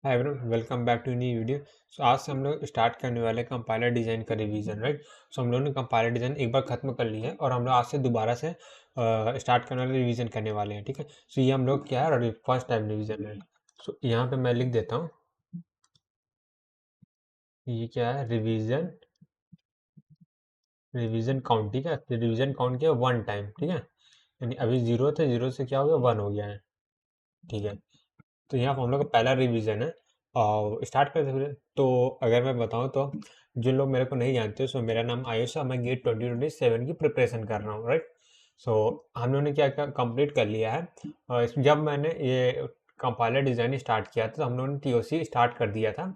Hi everyone, welcome back to new video. So आज से हम लोग स्टार्ट करने वाले कंपाइलर डिज़ाइन का रिवीजन, राइट। सो हम लोगों ने कंपाइलर डिज़ाइन एक बार खत्म कर लिया है और हम लोग आज से दोबारा से स्टार्ट करने वाले रिवीजन करने वाले हैं, ठीक है। सो ये हम लोग क्या है, फर्स्ट टाइम रिवीजन है। सो यहाँ पे मैं लिख देता हूँ, ये क्या है, रिवीजन रिवीजन काउंट, ठीक है। रिवीजन काउंट किया 1 टाइम, ठीक है। यानी अभी 0 थे, 0 से क्या हो गया, 1 हो गया है, ठीक है। तो यहाँ पर हम लोग का पहला रिवीजन है और स्टार्ट करते हुए तो अगर मैं बताऊँ तो जिन लोग मेरे को नहीं जानते, सो मेरा नाम आयुष है, मैं गेट 2027 की प्रिपरेशन कर रहा हूँ, राइट। सो हम लोगों ने क्या कंप्लीट कर लिया है। जब मैंने ये कंपाइलर डिज़ाइन स्टार्ट किया था तो हम लोगों ने टीओसी स्टार्ट कर दिया था।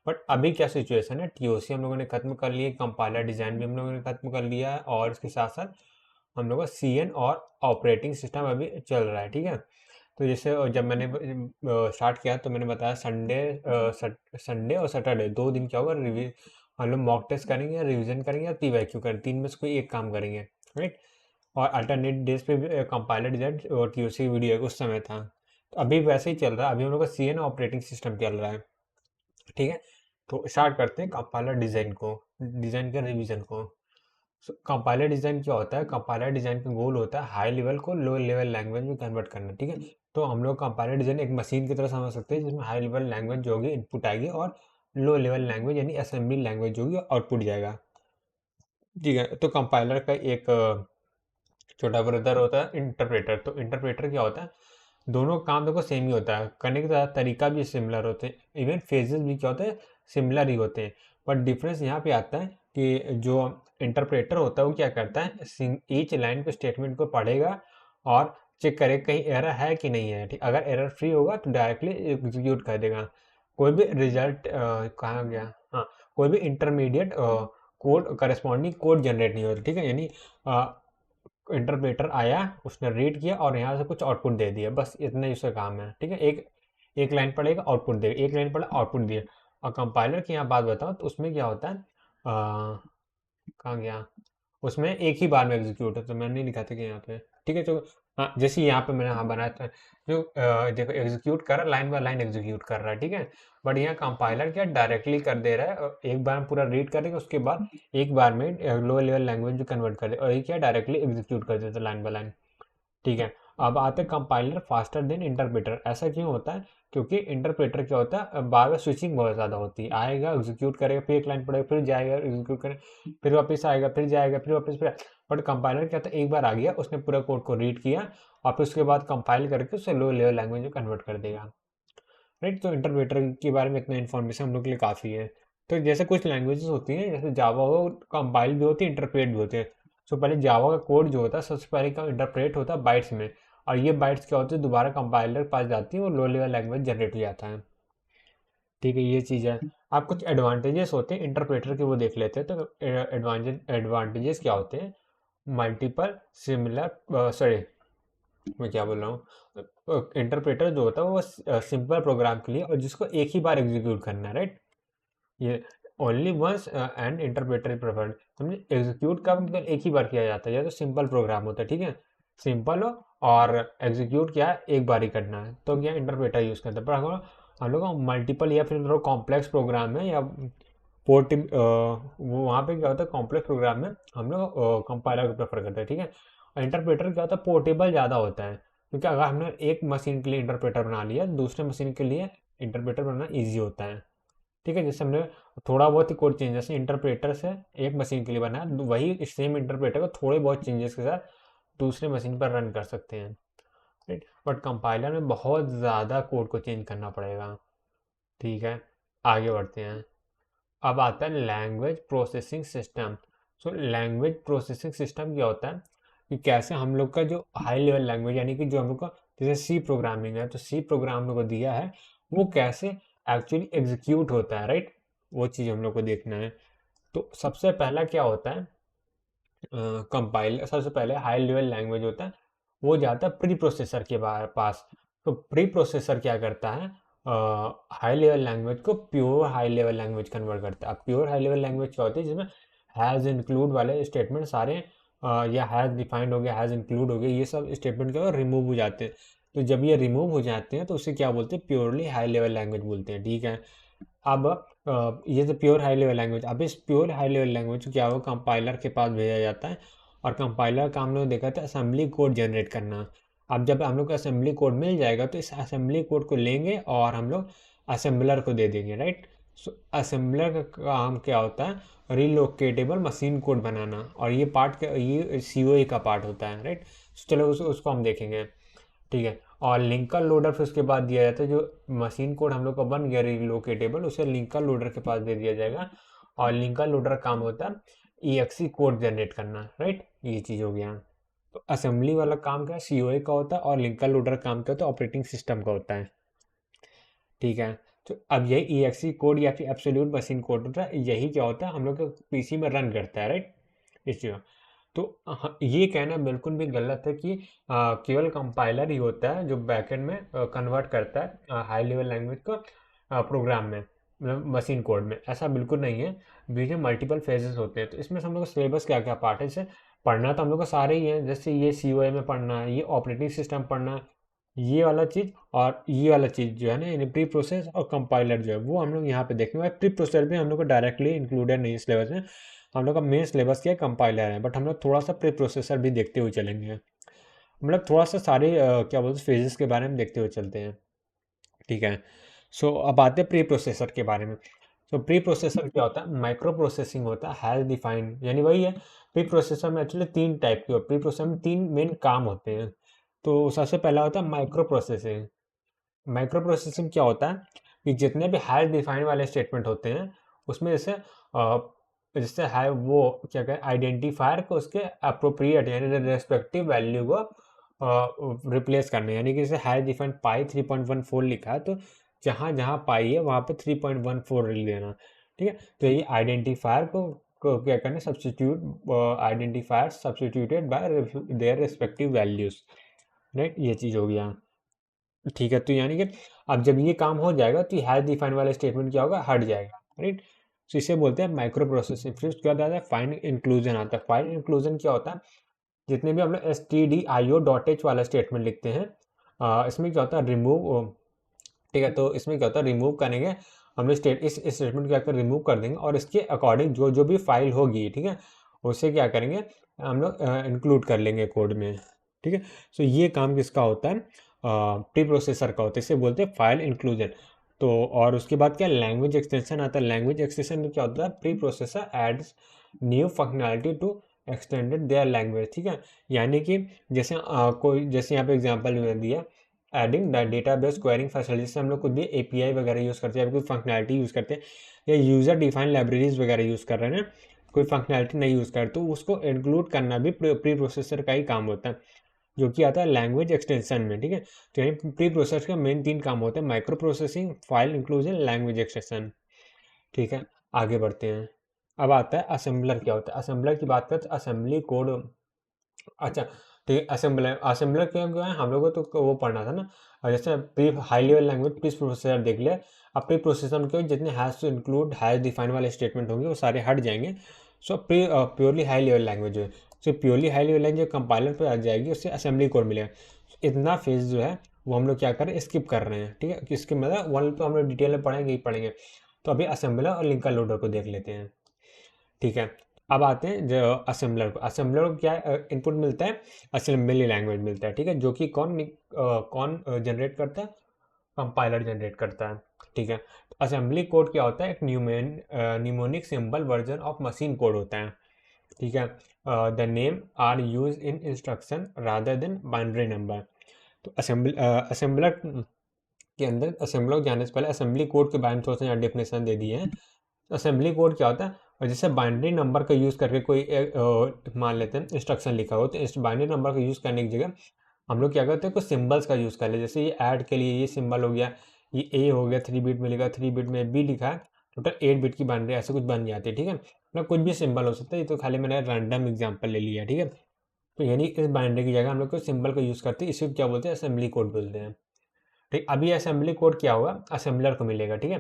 बट अभी क्या सिचुएशन है, टीओसी हम लोगों ने खत्म कर लिया, कंपाइलर डिज़ाइन भी हम लोगों ने खत्म कर लिया है और इसके साथ साथ हम लोग का सीएन और ऑपरेटिंग सिस्टम अभी चल रहा है, ठीक है। तो जैसे जब मैंने स्टार्ट किया तो मैंने बताया संडे और सैटरडे 2 दिन क्या होगा, हम लोग मॉक टेस्ट करेंगे या रिवीजन करेंगे या पीवाईक्यू करेंगे, 3 में से कोई एक काम करेंगे, राइट। और अल्टरनेट डेज पे भी कंपाइलर डिजाइन और टीओसी वीडियो उस समय था। तो अभी वैसे ही चल रहा है, अभी हम लोग का सीएन ऑपरेटिंग सिस्टम चल रहा है, ठीक है। तो स्टार्ट करते हैं कंपाइलर डिजाइन को, डिजाइन के रिवीजन को। कंपाइलर डिजाइन क्या होता है, कंपाइलर डिजाइन का गोल होता है हाई लेवल को लो लेवल लैंग्वेज में कन्वर्ट करना, ठीक है। तो हम लोग कंपाइलर डिजाइन एक मशीन की तरह समझ सकते हैं जिसमें हाई लेवल लैंग्वेज जो होगी इनपुट आएगी और लो लेवल लैंग्वेज यानी असेंबली लैंग्वेज जो होगी आउटपुट जाएगा, ठीक है। तो कंपाइलर का एक छोटा ब्रदर होता है इंटरप्रेटर। तो इंटरप्रेटर क्या होता है, दोनों काम देखो सेम ही होता है, करने का तरीका भी सिमिलर होते हैं, इवन फेजेस भी क्या होते हैं, सिमिलर ही होते हैं। बट डिफरेंस यहाँ पे आता है कि जो इंटरप्रेटर होता है वो क्या करता है, ईच लाइन पे स्टेटमेंट को पढ़ेगा और चेक करेगा कहीं एरर है कि नहीं है, ठीक। अगर एरर फ्री होगा तो डायरेक्टली एग्जीक्यूट कर देगा। कोई भी रिजल्ट कहाँ गया, हाँ, कोई भी intermediate code corresponding code generate नहीं होता, ठीक है। यानी इंटरप्रेटर आया, उसने रीड किया और यहाँ से कुछ आउटपुट दे दिया, बस इतना ही उसका काम है, ठीक है। एक एक लाइन पढ़ेगा आउटपुट देगा, एक लाइन पढ़ा आउटपुट दिया। और कंपाइलर की यहाँ बात बताओ तो उसमें क्या होता है, कहाँ गया, उसमें एक ही बार में एग्जीक्यूट होता है, मैंने नहीं लिखा था कि यहाँ पे, ठीक है। तो हाँ, जैसे यहाँ पे मैंने हाँ बनाया था, जो देखो एग्जीक्यूट कर रहा है, लाइन बाय लाइन एग्जीक्यूट कर रहा है, ठीक है। बट यहाँ कंपाइलर क्या डायरेक्टली कर दे रहा है, एक बार में पूरा रीड करेगा, उसके बाद एक बार में लो लेवल लैंग्वेज में कन्वर्ट कर दे और ये क्या डायरेक्टली एग्जीक्यूट कर देता है लाइन बाय लाइन, ठीक है। अब आते हैं कंपाइलर फास्टर देन इंटरप्रेटर। ऐसा क्यों होता है, क्योंकि इंटरप्रेटर क्या होता है, बार बार स्विचिंग बहुत ज़्यादा होती है, आएगा एग्जीक्यूट करेगा, फिर एक लाइन पढ़ेगा, फिर जाएगा एग्जीक्यूट करेगा, फिर वापस आएगा, फिर जाएगा, फिर वापस फिर। बट कंपाइलर क्या होता है, एक बार आ गया, उसने पूरा कोड को रीड किया और फिर उसके बाद कंपाइल करके उसे लो लेवल लैंग्वेज में कन्वर्ट कर देगा, राइट। तो इंटरप्रेटर के बारे में इतना इन्फॉर्मेशन हम लोग के लिए काफ़ी है। तो जैसे कुछ लैंग्वेजेस होती हैं, जैसे जावा हो, कंपाइल भी होती है, इंटरप्रेट भी होते हैं। सो पहले जावा का कोड जो होता है सबसे पहले का इंटरप्रेट होता है बाइट्स में, और ये बाइट्स क्या होती है दोबारा कंपाइलर के पास जाती है और लो लेवल लैंग्वेज जनरेट हो जाता है, ठीक है। ये चीज़ है। आप कुछ एडवांटेजेस होते हैं इंटरप्रेटर के वो देख लेते हैं। तो एडवांटेजेस क्या होते हैं, मल्टीपल सिमिलर, सॉरी मैं क्या बोल रहा हूँ, इंटरप्रेटर जो होता है वो सिंपल प्रोग्राम के लिए और जिसको एक ही बार एग्जीक्यूट करना है, राइट। ये only once and interpreter preferred, समझे। एग्जीक्यूट का मतलब एक ही बार किया जाता है, या तो सिंपल प्रोग्राम होता है, ठीक है, सिंपल हो और एग्जीक्यूट क्या है एक बार ही करना है, तो क्या इंटरप्रेटर यूज करते हैं। पर अगर हम लोग मल्टीपल या फिर थोड़ा कॉम्प्लेक्स प्रोग्राम है या पोर्ट वो वहाँ पे क्या होता है, कॉम्प्लेक्स प्रोग्राम में हम लोग कंपाइलर को प्रेफर करते हैं, ठीक है। और इंटरप्रेटर क्या होता है, पोर्टेबल ज़्यादा होता है, क्योंकि अगर हमने एक मशीन के लिए इंटरप्रेटर बना लिया, दूसरे मशीन के लिए इंटरप्रेटर बनाना ईजी होता है, ठीक है। जैसे हमने थोड़ा बहुत ही कोड चेंजेस इंटरप्रेटर से एक मशीन के लिए बनाया, वही सेम इंटरप्रेटर को थोड़े बहुत चेंजेस के साथ दूसरे मशीन पर रन कर सकते हैं, राइट। बट कंपाइलर में बहुत ज़्यादा कोड को चेंज करना पड़ेगा, ठीक है। आगे बढ़ते हैं। अब आता है language processing system. So language processing system क्या होता है कि कैसे हम लोग का जो हाई लेवल लैंग्वेज यानी कि जो हम लोग का जैसे सी प्रोग्रामिंग है, तो सी प्रोग्राम हम लोग को दिया है, वो कैसे एक्चुअली एग्जीक्यूट होता है, राइट। वो चीज़ हम लोग को देखना है। तो सबसे पहला क्या होता है, कंपाइल सबसे पहले हाई लेवल लैंग्वेज होता है, वो जाता है प्री प्रोसेसर के पास। तो प्री प्रोसेसर क्या करता है, हाई लेवल लैंग्वेज को pure high level language convert करता है। अब प्योर हाई लेवल लैंग्वेज क्या होती है, जिसमें हैज़ इंक्लूड वाले स्टेटमेंट सारे या हैज़ डिफाइंड हो गया, हैज़ इंक्लूड हो गया, ये सब स्टेटमेंट क्या रिमूव हो जाते हैं। तो जब ये रिमूव हो जाते हैं तो उसे क्या बोलते हैं, प्योरली हाई लेवल लैंग्वेज बोलते हैं, ठीक है। अब ये तो प्योर हाई लेवल लैंग्वेज, अब इस प्योर हाई लेवल लैंग्वेज को क्या होगा, कंपाइलर के पास भेजा जाता है, और कंपाइलर का हम लोग देखा था असेंबली कोड जनरेट करना। अब जब हम लोग को असेंबली कोड मिल जाएगा तो इस असेंबली कोड को लेंगे और हम लोग असेंबलर को दे देंगे, राइट। सो असेंबलर का काम क्या होता है, रिलोकेटेबल मशीन कोड बनाना, और ये पार्ट ये COA का पार्ट होता है, राइट। चलो उसको हम देखेंगे, ठीक है। और लिंकर लोडर फिर उसके बाद दिया जाता है, जो मशीन कोड हम लोग का बन गया रिलोकेटेबल, उसे लिंकर लोडर के पास दे दिया जाएगा, और लिंकर लोडर काम होता है EXE कोड जनरेट करना, राइट। ये चीज़ हो गया। तो असेंबली वाला काम क्या है, COA का होता है, और लिंकर लोडर काम क्या होता है, ऑपरेटिंग सिस्टम का होता है, ठीक है। तो अब यही EXE कोड या फिर एब्सोल्यूट मशीन कोड होता है, यही क्या होता है, हम लोग का PC में रन करता है, राइट। इस चीज़ तो ये कहना बिल्कुल भी गलत है कि केवल कंपाइलर ही होता है जो बैकएंड में कन्वर्ट करता है हाई लेवल लैंग्वेज को प्रोग्राम में, मतलब मशीन कोड में। ऐसा बिल्कुल नहीं है, बीच में मल्टीपल फेजेस होते हैं। तो इसमें हम लोग का सिलेबस क्या क्या पार्ट है, जैसे पढ़ना तो हम लोग का सारे ही है, जैसे ये COA में पढ़ना है, ये ऑपरेटिंग सिस्टम पढ़ना है, ये वाला चीज़ और ये वाला चीज़ जो है ना, यानी प्री प्रोसेस और कंपाइलर जो है वो हम लोग यहाँ पे देखेंगे। प्री प्रोसेसर भी हम लोग को डायरेक्टली इंक्लूडेड नहीं है सिलेबस में, हम लोग का मेन सिलेबस क्या है, कंपाइलर है, बट हम लोग थोड़ा सा प्री प्रोसेसर भी देखते हुए चलेंगे, मतलब थोड़ा सा सारे क्या बोलते हैं फेजेस के बारे में देखते हुए चलते हैं, ठीक है। सो अब आते हैं प्री प्रोसेसर के बारे में। तो प्री प्रोसेसर क्या होता है, माइक्रो प्रोसेसिंग होता है, हैज़ डिफाइंड, यानी वही है। प्री प्रोसेसर में एक्चुअली 3 टाइप के, प्री प्रोसेसर में 3 मेन काम होते हैं। तो सबसे पहला होता है माइक्रो प्रोसेसिंग। माइक्रो प्रोसेसिंग क्या होता है कि जितने भी हैश डिफाइन वाले स्टेटमेंट होते हैं उसमें जैसे है वो क्या कहें, आइडेंटिफायर को उसके अप्रोप्रिएट यानी रेस्पेक्टिव वैल्यू को रिप्लेस करना, यानी कि जैसे हैश डिफाइन पाई 3.14 लिखा है, तो जहाँ जहाँ पाई है वहाँ पे 3.14 लिख देना, ठीक है। तो ये आइडेंटिफायर को क्या करना, substitute identifier substituted bye their respective values, right. ये चीज़ हो गया, ठीक है। तो यानी कि अब जब ये काम हो जाएगा तो हैश डिफाइन वाला स्टेटमेंट क्या होगा, हट जाएगा, राइट। तो इसे बोलते हैं माइक्रो प्रोसेसिंग। फिर उसके बाद आता है फाइन इंक्लूजन आता है। फाइन इंक्लूजन क्या होता है, जितने भी हम लोग stdio.h वाला स्टेटमेंट लिखते हैं, इसमें क्या होता है रिमूव, ठीक है। तो इसमें क्या होता है, रिमूव करेंगे हम लोग इस स्टेटमेंट को क्या कर रिमूव कर देंगे, और इसके अकॉर्डिंग जो जो भी फाइल होगी, ठीक है, उसे क्या करेंगे हम लोग इंक्लूड कर लेंगे कोड में, ठीक है। सो ये काम किसका होता है, प्री प्रोसेसर का होता है, इसे बोलते हैं फाइल इंक्लूजन। तो और उसके बाद क्या लैंग्वेज एक्सटेंशन आता है। लैंग्वेज एक्सटेंशन में क्या होता है, pre processor adds new functionality to extended their language, ठीक है। यानी कि जैसे कोई जैसे यहाँ पे एग्जांपल में दिया, एडिंग डेटाबेस क्वेरिंग फैसिलिटी से हम लोग खुद भी API वगैरह यूज़ करते हैं, या कोई फंक्शनैलिटी यूज़ करते हैं, या यूज़र डिफाइन लाइब्रेरीज वगैरह यूज़ कर रहे हैं, कोई फंक्शनैलिटी नहीं यूज़ कर, तो उसको इंक्लूड करना भी प्री प्रोसेसर का ही काम होता है, जो कि आता है लैंग्वेज एक्सटेंशन में, ठीक है। तो यानी प्री प्रोसेसर का मेन 3 काम होते हैं, micro processing, file inclusion, language extension, ठीक है। आगे बढ़ते हैं। अब आता है असेंबलर क्या होता है। असेंबलर की बात करते हैं, असेंबली कोड, अच्छा ठीक है। असेंबलर असेंबलर क्या क्या है, हम लोगों को तो वो पढ़ना था ना, जैसे pre high level language preprocessor देख लिया। अब प्री प्रोसेसर में क्या है, जितने hash to include hash define वाले स्टेटमेंट होंगे वो सारे हट जाएंगे। So purely high level language है, so purely high level language compiler पर आ जाएगी, उससे असेंबली कोड मिलेगा। इतना फेज जो है वो हम लोग क्या करें, स्किप कर रहे हैं, ठीक है। इसके मतलब वन तो हम लोग डिटेल में पढ़ेंगे ही पढ़ेंगे। तो अभी असेंबलर और लिंकर लोडर को देख लेते हैं, ठीक है। अब आते हैं जो असेंबलर को। असेंबलर को क्या इनपुट मिलता है, असेंबली लैंग्वेज मिलता है, ठीक है, जो कि कौन जनरेट करता है, कंपाइलर जनरेट करता है, ठीक है। असेंबली कोड क्या होता है, एक mnemonic symbol version of machine code होता है, ठीक है। The name are use in instruction rather than binary number. तो असेंबलर के अंदर, असेंबलर जाने से पहले असेंबली कोड के बारे में थोड़ा सा डेफिनेशन दे दिए हैं। असेंबली कोड क्या होता है, और जैसे बाइनरी नंबर का यूज़ करके कोई मान लेते हैं इंस्ट्रक्शन लिखा हो, तो इस बाइनरी नंबर का यूज़ करने की जगह हम लोग क्या करते हैं, कुछ सिंबल्स का यूज़ कर ले। जैसे ये ऐड के लिए ये सिंबल हो गया, ये A हो गया, 3 बिट में लिखा, 3 बिट में B लिखा है, टोटल 8 बिट की बाइनरी ऐसे कुछ बन जाती है, ठीक है। मतलब कुछ भी सिंबल हो सकता है, ये तो खाली मैंने रैंडम एग्जाम्पल ले लिया, ठीक है। तो यानी इस बाइनरी की जगह हम लोग को सिंबल का यूज़ करते हैं, इसी को क्या बोलते हैं, असेंबली कोड बोलते हैं, ठीक। अभी असेंबली कोड क्या होगा, असेंबलर को मिलेगा, ठीक है।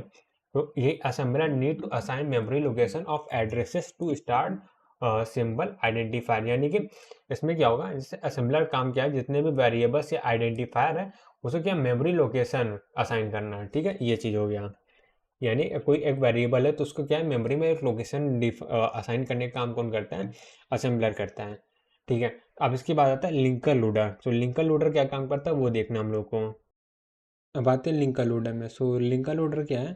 तो ये assembler need to assign memory location of addresses to start symbol identifier, यानी कि इसमें क्या होगा, जैसे असेंबलर काम क्या है, जितने भी वेरिएबल्स या आइडेंटिफायर है उसको क्या मेमोरी लोकेशन असाइन करना है। ठीक है, ये चीज़ हो गया। यानी कोई एक वेरिएबल है तो उसको क्या है मेमोरी में एक लोकेशन असाइन करने का काम कौन करता है, असेंबलर करता है। ठीक है, अब इसके बाद आता है लिंकर लोडर। तो लिंकर लोडर क्या काम करता है वो देखना हम लोग को। अब आते हैं लिंकर लोडर में। सो लिंकर लोडर क्या है,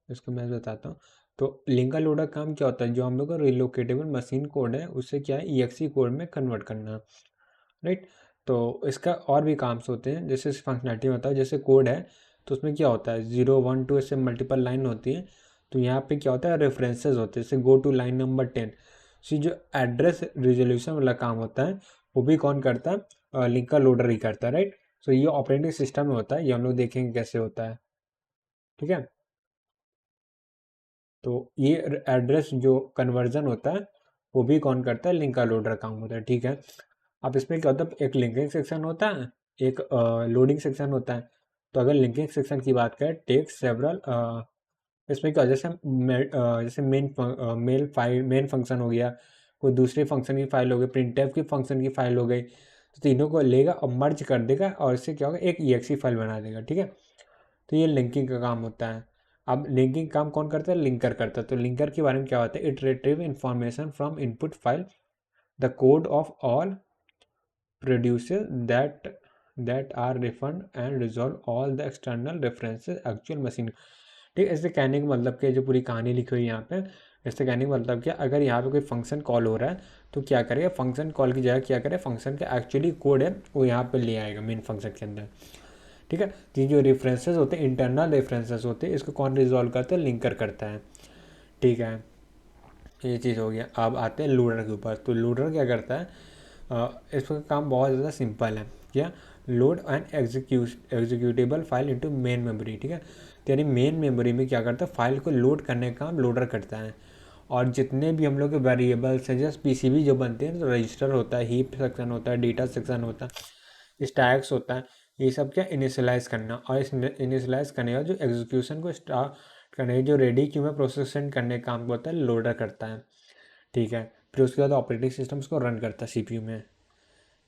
इसको मैं बताता हूँ। तो लिंकर लोडर काम क्या होता है, जो हम लोग का रिलोकेटेबल मशीन कोड है उससे क्या है EXE कोड में कन्वर्ट करना, राइट। तो इसका और भी काम्स होते हैं, जैसे इस फंक्शनैलिटी में होता है, जैसे कोड है तो उसमें क्या होता है 0 1 2 ऐसे मल्टीपल लाइन होती है। तो यहाँ पे क्या होता है रेफरेंसेस होते हैं, जैसे गो टू लाइन नंबर 10। सी जो एड्रेस रिजोल्यूशन वाला काम होता है वो भी कौन करता है, लिंकर लोडर ही करता है, राइट। सो ये ऑपरेटिंग सिस्टम में होता है, ये हम लोग देखेंगे कैसे होता है। ठीक है, तो ये एड्रेस जो कन्वर्जन होता है वो भी कौन करता है, लिंकर लोडर काम होता है। ठीक है, अब इसमें क्या होता है एक लिंकिंग सेक्शन होता है, एक लोडिंग सेक्शन होता है। तो अगर लिंकिंग सेक्शन की बात करें टेक सेवरल, इसमें क्या जैसे जैसे मेन फंक्शन हो गया, कोई दूसरे फंक्शन की फाइल हो गई, प्रिंटफ की फंक्शन की फाइल हो गई, तो तीनों को लेगा और मर्ज कर देगा और इससे क्या होगा एक EXE फाइल बना देगा। ठीक है, तो ये लिंकिंग का काम होता है। अब लिंकिंग काम कौन करता है, लिंकर करता है। तो लिंकर के बारे में क्या होता है, it retrieve information from input file, the code of all produces that are refund and resolve all the external references actual machine। ठीक है, इससे कहने का मतलब क्या, जो पूरी कहानी लिखी हुई है यहाँ पे, इससे कहने का मतलब क्या, अगर यहाँ पे कोई फंक्शन कॉल हो रहा है तो क्या करेगा, फंक्शन कॉल की जगह क्या करे, फंक्शन का एक्चुअली कोड है वो यहाँ पे ले आएगा मेन फंक्शन के अंदर। ठीक है, तो ये जो रेफरेंसेस होते हैं इंटरनल रेफरेंसेस होते हैं, इसको कौन रिजॉल्व करता है, लिंकर करता है। ठीक है, ये चीज़ हो गया। अब आते हैं लोडर के ऊपर। तो लोडर क्या करता है, इसका काम बहुत ज़्यादा सिंपल है। क्या, load and executable file into main memory. ठीक है, तो यानी मेन मेमोरी में क्या करता है, फाइल को लोड करने का काम लोडर करता है। और जितने भी हम लोग के वेरिएबल्स हैं जैसे PCB जो बनते हैं, तो रजिस्टर होता है, हीप सेक्शन होता है, डेटा सेक्शन होता है, स्टैक्स होता है, ये सब क्या इनिशियलाइज करना। और इस इनिशियलाइज करने का जो एग्जीक्यूशन को स्टार्ट करने जो रेडी क्यू में प्रोसेसिंग करने का काम होता है लोडर करता है। ठीक है, फिर उसके बाद ऑपरेटिंग सिस्टम उसको रन करता है CPU में।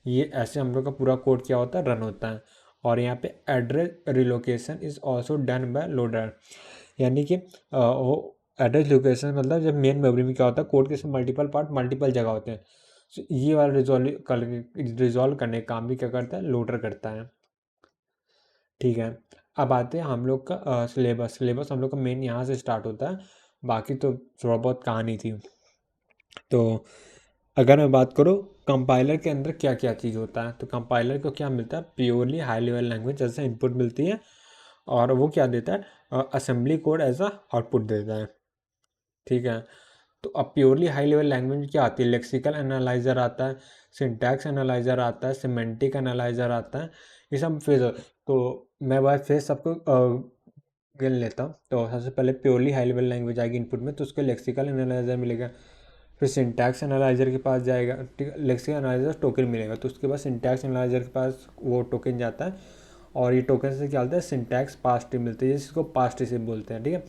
ये ऐसे हम लोग का पूरा कोड क्या होता है, रन होता है। और यहाँ पे address relocation is also done by loader, यानी कि वो एड्रेस लोकेशन मतलब जब मेन मेमोरी में क्या होता है कोड के मल्टीपल पार्ट मल्टीपल जगह होते हैं, so ये वाला रिजॉल्व करने का काम भी क्या करता है, लोडर करता है। ठीक है, अब आते हैं हम लोग का सिलेबस हम लोग का मेन यहाँ से स्टार्ट होता है, बाकी तो थोड़ा बहुत कहानी थी। तो अगर मैं बात करूँ कंपाइलर के अंदर क्या क्या चीज़ होता है, तो कंपाइलर को क्या मिलता है, प्योरली हाई लेवल लैंग्वेज जैसे इनपुट मिलती है, और वो क्या देता है, assembly code as a output देता है। ठीक है, तो अब प्योरली हाई लेवल लैंग्वेज में क्या आती है, लेक्सिकल एनालाइजर आता है, सिंटैक्स एनालाइजर आता है, सिमेंटिक एनालाइजर आता है, ये सब फेज। तो मैं बात फेज सबको गिन लेता हूँ। तो सबसे पहले प्योरली हाई लेवल लैंग्वेज आएगी इनपुट में, तो उसको लेक्सिकल एनालाइजर मिलेगा। फिर सिंटैक्स एनालाइजर के पास जाएगा, ठीक है, लेक्सिकल एनालाइजर टोकन मिलेगा, तो उसके बाद सिंटैक्स एनालाइजर के पास वो टोकन जाता है, और ये टोकन से क्या होता है, सिंटैक्स पास ट्री मिलती है, जिसको पास ट्री से बोलते हैं। ठीक है,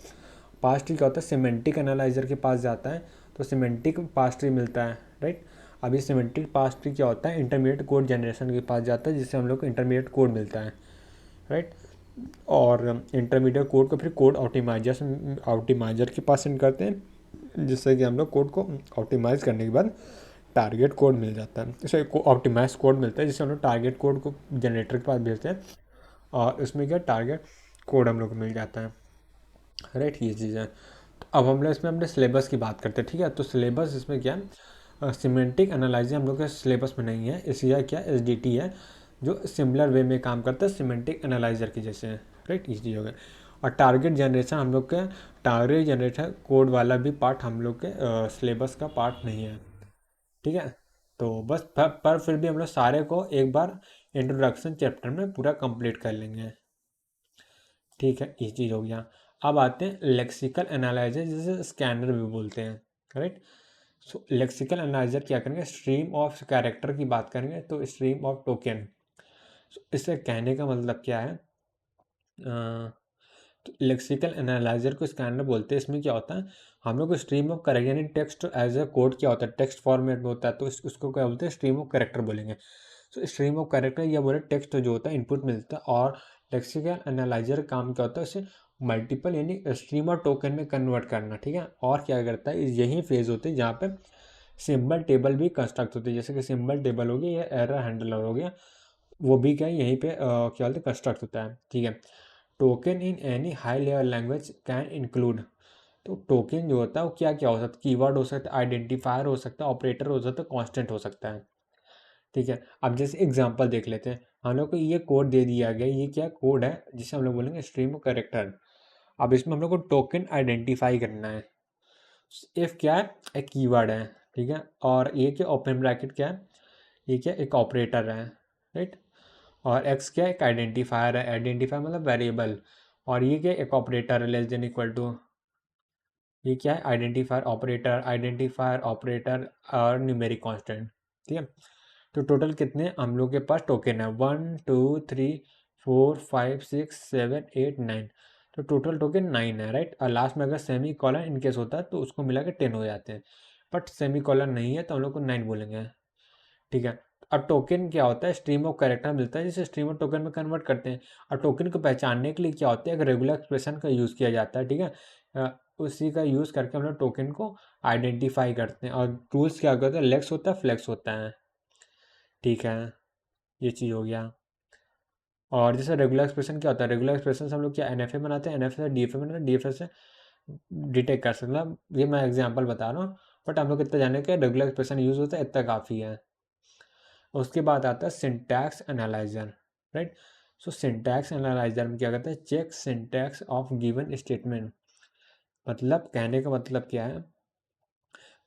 पास ट्री क्या होता है, सिमेंटिक एनालाइजर के पास जाता है तो सिमेंटिक पास ट्री मिलता है, राइट। अभी सिमेंटिक पास ट्री क्या होता है, इंटरमीडिएट कोड जनरेशन के पास जाता है, जिससे हम लोग को इंटरमीडिएट कोड मिलता है, राइट। और इंटरमीडिएट कोड को फिर कोड ऑप्टिमाइजर के पास सेंड करते हैं, जिससे कि हम लोग कोड को ऑप्टिमाइज करने के बाद टारगेट कोड मिल जाता है, इसे ऑप्टिमाइज कोड मिलता है, जिससे हम लोग टारगेट कोड को जनरेटर के पास भेजते हैं, और इसमें क्या टारगेट कोड हम लोग को मिल जाता है, राइट। ये चीज़ है। तो अब हम लोग इसमें अपने सिलेबस की बात करते हैं। ठीक है, तो सिलेबस इसमें क्या है, सिमेंटिक एनालाइजर हम लोग के सिलेबस में नहीं है, इसलिए क्या SDT है जो सिमिलर वे में काम करता है सिमेंटिक एनालाइजर की जैसे, राइट। ये चीज़ हो गया। और टारगेट जनरेशन हम लोग के टारगेट जनरेटर कोड वाला भी पार्ट हम लोग के सिलेबस का पार्ट नहीं है। ठीक है, तो बस पर फिर भी हम लोग सारे को एक बार इंट्रोडक्शन चैप्टर में पूरा कंप्लीट कर लेंगे। ठीक है, ये चीज़ हो गया। अब आते हैं लेक्सिकल एनालाइजर, जिसे स्कैनर भी बोलते हैं, राइट। सो लेक्सिकल एनालाइजर क्या करेंगे, स्ट्रीम ऑफ कैरेक्टर की बात करेंगे तो स्ट्रीम ऑफ टोकन। इससे कहने का मतलब क्या है, तो लेक्सिकल एनालाइजर को स्कैनर बोलते हैं। इसमें क्या होता है, हम लोग को स्ट्रीम ऑफ करेक्ट यानी टेक्स्ट एज ए कोड क्या होता है, टेक्स्ट फॉर्मेट में होता है, तो उसको क्या बोलते हैं, स्ट्रीम ऑफ कैरेक्टर बोलेंगे। तो स्ट्रीम ऑफ कैरेक्टर या बोले टेक्स्ट जो होता है इनपुट मिलता है, और लेक्सिकल एनालाइजर काम क्या होता है, उसे मल्टीपल यानी स्ट्रीम और टोकन में कन्वर्ट करना, ठीक है। और क्या करता है, यही फेज होते हैं जहाँ पे सिंबल टेबल भी कंस्ट्रक्ट होती है, जैसे कि सिंबल टेबल हो गया या एरर हैंडलर हो गया, वो भी क्या यहीं पे क्या बोलते हैं कंस्ट्रक्ट होता है, ठीक है। Token in any high level language can include, तो टोकन जो होता है वो क्या क्या हो सकता है, कीवर्ड हो सकता है, आइडेंटिफायर हो सकता है, ऑपरेटर हो सकता है, कांस्टेंट हो सकता है, ठीक है। अब जैसे एग्जांपल देख लेते हैं, हम लोग को ये कोड दे दिया गया, ये क्या कोड है जिसे हम लोग बोलेंगे स्ट्रीम ऑफ कैरेक्टर। अब इसमें हम लोग को टोकन आइडेंटिफाई करना है। इफ क्या है, एक कीवर्ड है, ठीक है, और ये क्या ओपन ब्रैकेट क्या है, ये क्या एक ऑपरेटर है, राइट। और एक्स क्या एक आइडेंटिफायर है, आइडेंटिफायर मतलब वेरिएबल, और ये क्या एक ऑपरेटर है, लेस देन इक्वल टू, ये क्या है आइडेंटिफायर ऑपरेटर और न्यूमेरिक कांस्टेंट, ठीक है। तो टोटल कितने हम लोग के पास टोकन है, 1 2 3 4 5 6 7 8 9, तो टोटल टोकन 9 है, राइट। और लास्ट में अगर सेमी कॉलन इनकेस होता है तो उसको मिला के 10 हो जाते हैं, बट सेमी कॉलन नहीं है तो हम लोग को 9 बोलेंगे, ठीक है। अब टोकन क्या होता है, स्ट्रीम ऑफ कैरेक्टर मिलता है जिसे स्ट्रीम ऑफ टोकन में कन्वर्ट करते हैं। और टोकन को पहचानने के लिए क्या होता है, एक रेगुलर एक्सप्रेशन का यूज़ किया जाता है, ठीक है। उसी का यूज़ करके हम लोग टोकन को आइडेंटिफाई करते हैं, और टूल्स क्या होता है, लेक्स होता है, फ्लेक्स होता है, ठीक है। ये चीज़ हो गया। और जैसे रेगुलर एक्सप्रेशन क्या होता है, रेगुलर एक्सप्रेशन से हम लोग क्या एनएफए बनाते हैं, एनएफए से डीएफए बनाते हैं, डीएफए से डिटेक्ट कर सकते हैं, ये मैं एग्जांपल बता रहा हूँ, बट हम लोग इतना जाने के रेगुलर एक्सप्रेशन यूज़ होता है, इतना काफ़ी है। उसके बाद आता है syntax analyser, right. So syntax analyser में क्या करता है, check syntax of given statement, मतलब कहने का मतलब क्या है,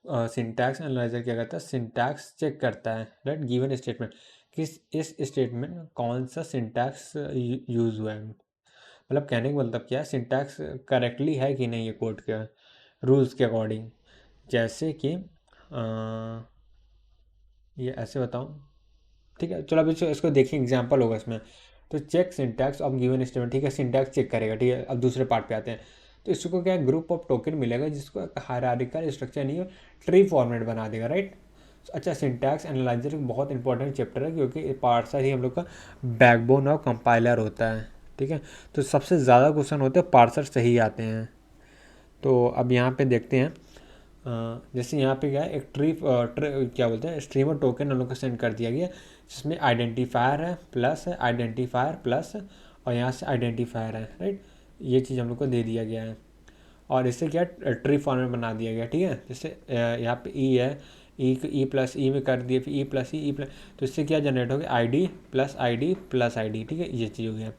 सिंटैक्स एनालाइजर क्या करता है, सिंटैक्स चेक करता है, राइट, गिवन स्टेटमेंट, किस इस स्टेटमेंट में कौन सा सिंटैक्स यूज़ हुआ है, मतलब कहने का मतलब क्या है, सिंटैक्स करेक्टली है कि नहीं, ये कोड के रूल्स के अकॉर्डिंग। जैसे कि ये ऐसे बताऊँ, ठीक है, चलो अभी इसको देखिए, एग्जाम्पल होगा इसमें। तो check syntax of given statement, ठीक है, सिंटैक्स चेक करेगा, ठीक है। अब दूसरे पार्ट पे आते हैं, तो इसको क्या ग्रुप ऑफ टोकन मिलेगा जिसको हायरार्किकल स्ट्रक्चर नहीं है, ट्री फॉर्मेट बना देगा, राइट। अच्छा, सिंटैक्स एनालाइजर एक बहुत इंपॉर्टेंट चैप्टर है, क्योंकि पार्सर ही हम लोग का बैकबोन और कंपाइलर होता है, ठीक है। तो सबसे ज़्यादा क्वेश्चन होते हैं पार्सर से ही आते हैं। तो अब यहाँ पे देखते हैं, जैसे यहाँ पे क्या है, एक क्या बोलते हैं, स्ट्रीमर टोकन हम लोग को सेंड कर दिया गया, जिसमें आइडेंटिफायर है, प्लस है, आइडेंटिफायर प्लस, और यहाँ से आइडेंटिफायर है, राइट। ये चीज़ हम लोग को दे दिया गया है, और इससे क्या ट्री फॉर्मेट बना दिया गया, ठीक है। जैसे यहाँ पे ई है, ई प्लस ई में कर दिए, फिर ई प्लस ई प्लस, तो इससे क्या जनरेट हो गया, I D plus I D, ठीक है, ये चीज़ हो गया।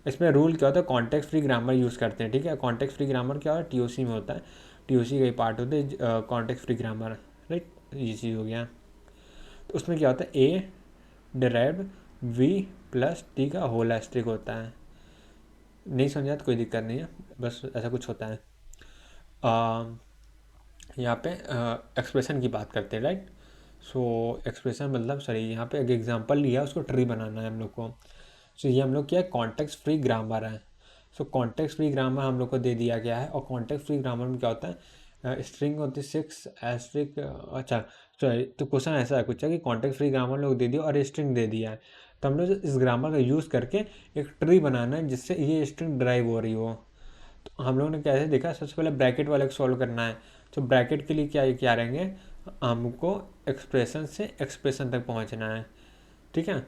इसमें रूल क्या होता है, कॉन्टेक्स्ट फ्री ग्रामर यूज़ करते हैं, ठीक है। कॉन्टेक्स्ट फ्री ग्रामर क्या होता है, टीओसी में होता है, टीओसी का ही पार्ट होता है कॉन्टेक्स्ट फ्री ग्रामर, राइट। ये चीज़ हो गया। तो उसमें क्या होता है, ए डिराइव्ड वी प्लस टी का होल एस्ट्रिक होता है, नहीं समझा तो कोई दिक्कत नहीं है, बस ऐसा कुछ होता है। यहाँ पे एक्सप्रेशन की बात करते हैं, राइट। सो एक्सप्रेशन मतलब सॉरी, यहाँ पे एक एग्जांपल लिया, उसको ट्री बनाना है हम लोग को। सो ये हम लोग क्या है, कॉन्टेक्स्ट फ्री ग्रामर है। सो कॉन्टेक्स्ट फ्री ग्रामर हम लोग को दे दिया गया है, और कॉन्टेक्स्ट फ्री ग्रामर में क्या होता है, स्ट्रिंग होती है 6 एस्ट्रिक, अच्छा सॉरी, तो क्वेश्चन ऐसा है कुछ है कि कॉन्टेक्स्ट फ्री ग्रामर लोग दे दिया और स्ट्रिंग दे दिया है, तो हम लोग इस ग्रामर का यूज़ करके एक ट्री बनाना है जिससे ये स्ट्रिंग ड्राइव हो रही हो। तो हम लोगों ने कैसे देखा, सबसे पहले ब्रैकेट वाले को सॉल्व करना है। तो ब्रैकेट के लिए क्या रहेंगे, हमको एक्सप्रेशन से एक्सप्रेशन तक पहुंचना है, ठीक है।